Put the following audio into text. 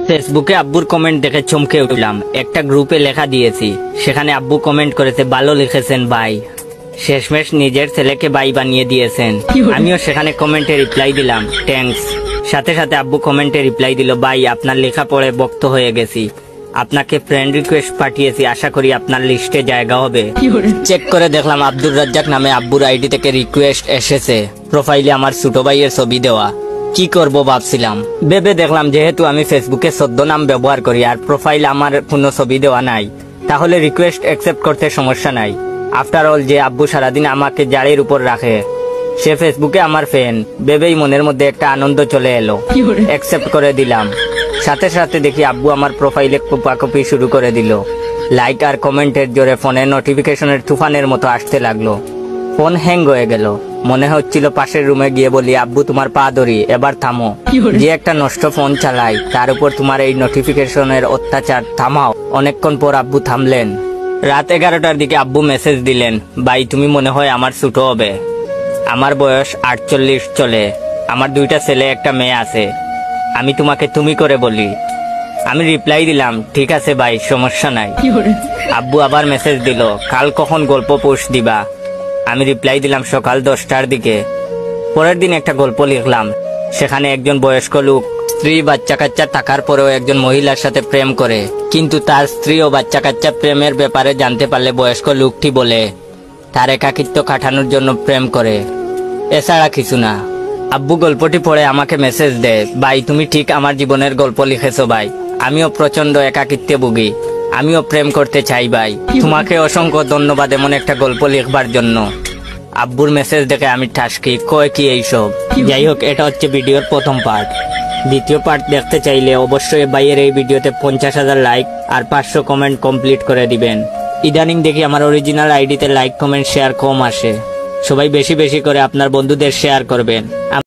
ফেসবুকে আব্বুর কমেন্ট দেখে চমকে উঠলাম। একটা গ্রুপে লেখা দিয়েছি, সেখানে আব্বু কমেন্ট করেছে, ভালো লিখেছেন ভাই। শেষমেশ নিজের ছেলেকে ভাই বানিয়ে দিয়েছেন। আমিও সেখানে কমেন্টে রিপ্লাই দিলাম, থ্যাঙ্কস। সাথে সাথে আব্বু কমেন্টে রিপ্লাই দিল, ভাই আপনার লেখা পড়ে বক্ত হয়ে গেছি, আপনাকে ফ্রেন্ড রিকোয়েস্ট পাঠিয়েছি, আশা করি আপনার লিস্টে জায়গা হবে। চেক করে দেখলাম আব্দুর রাজ্জাক নামে আব্বুর আইডি থেকে রিকোয়েস্ট এসেছে, প্রোফাইলে আমার ছোট ভাইয়ের ছবি দেওয়া। কি করব ভাবছিলাম, ভেবে দেখলাম যেহেতু আমি ফেসবুকে ছদ্মনাম ব্যবহার করি আর প্রোফাইলে আমার কোনো ছবি দেওয়া নাই, তাহলে রিকোয়েস্ট অ্যাকসেপ্ট করতে সমস্যা নাই। আফটার অল যে আব্বু সারাদিন আমাকে জাড়ের উপর রাখে, সে ফেসবুকে আমার ফ্যান ভেবেই মনের মধ্যে একটা আনন্দ চলে এলো। অ্যাকসেপ্ট করে দিলাম। সাথে সাথে দেখি আব্বু আমার প্রোফাইলে কোপাকুপি শুরু করে দিল। লাইক আর কমেন্টের জোরে ফোনের নোটিফিকেশনের তুফানের মতো আসতে লাগলো। ফোন হ্যাং হয়ে গেল। মনে হচ্ছিল পাশের রুমে গিয়ে বলি, আব্বু তোমার পা ধরি, এবার থামো। যে একটা নষ্ট ফোন চালাই, তার উপর তোমার এই নোটিফিকেশনের অত্যাচার, থামাও। অনেকক্ষণ পর আব্বু থামলেন। রাত 11টার দিকে আব্বু মেসেজ দিলেন, ভাই তুমি মনে হয় আমার ছোট হবে, আমার বয়স 48 চলে, আমার 2টা ছেলে একটা মেয়ে আছে, আমি তোমাকে তুমি করে বলি। আমি রিপ্লাই দিলাম, ঠিক আছে ভাই, সমস্যা নাই। আব্বু আবার মেসেজ দিল, কাল কখন গল্প পোস্ট দিবা? আমি রিপ্লাই দিলাম, সকাল 10টার দিকে। পরের দিন একটা গল্প লিখলাম, সেখানে একজন বয়স্ক লোক স্ত্রী বাচ্চা কাচ্চা থাকার পরেও একজন মহিলার সাথে প্রেম করে, কিন্তু তার স্ত্রী ও বাচ্চা কাচ্চা প্রেমের ব্যাপারে জানতে পারলে বয়স্ক লোকটি বলে তার একাকিত্ব কাটানোর জন্য প্রেম করে, এছাড়া কিছু না। আব্বু গল্পটি পড়ে আমাকে মেসেজ দেয়, ভাই তুমি ঠিক আমার জীবনের গল্প লিখেছো ভাই, আমিও প্রচন্ড একাকিত্বে ভুগি, আমিও প্রেম করতে চাই ভাই, তোমাকে অসংখ্য ধন্যবাদ এমন একটা গল্প লিখবার জন্য। আব্বুর মেসেজ দেখে আমি ঠাসকি, কয় কি এইসব। যাই হোক, এটা হচ্ছে ভিডিওর প্রথম পার্ট। দ্বিতীয় পার্ট দেখতে চাইলে অবশ্যই ভাইয়ের এই ভিডিওতে 50,000 লাইক আর 500 কমেন্ট কমপ্লিট করে দিবেন। ইদানিং দেখি আমার অরিজিনাল আইডিতে লাইক কমেন্ট শেয়ার কম আসে, সবাই বেশি বেশি করে আপনার বন্ধুদের শেয়ার করবেন।